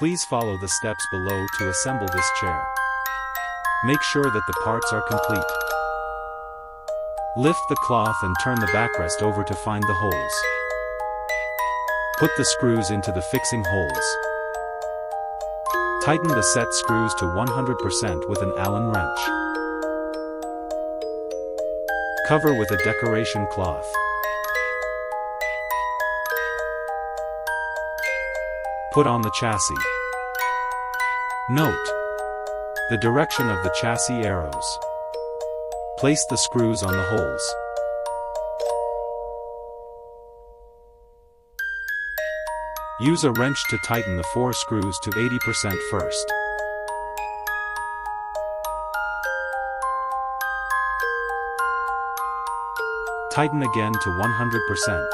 Please follow the steps below to assemble this chair. Make sure that the parts are complete. Lift the cloth and turn the backrest over to find the holes. Put the screws into the fixing holes. Tighten the set screws to 100% with an Allen wrench. Cover with a decoration cloth. Put on the chassis. Note the direction of the chassis arrows. Place the screws on the holes. Use a wrench to tighten the 4 screws to 80% first. Tighten again to 100%.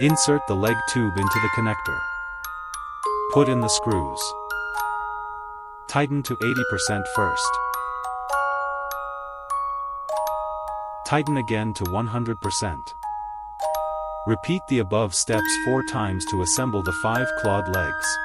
Insert the leg tube into the connector. Put in the screws. Tighten to 80% first. Tighten again to 100%. Repeat the above steps 4 times to assemble the 5 clawed legs.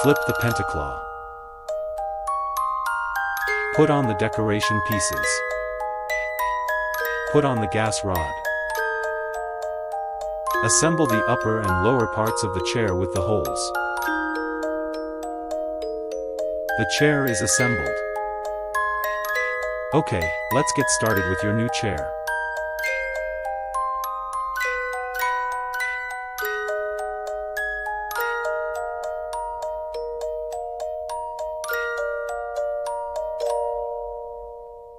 Flip the pentaclaw. Put on the decoration pieces. Put on the gas rod. Assemble the upper and lower parts of the chair with the holes. The chair is assembled. Okay, let's get started with your new chair.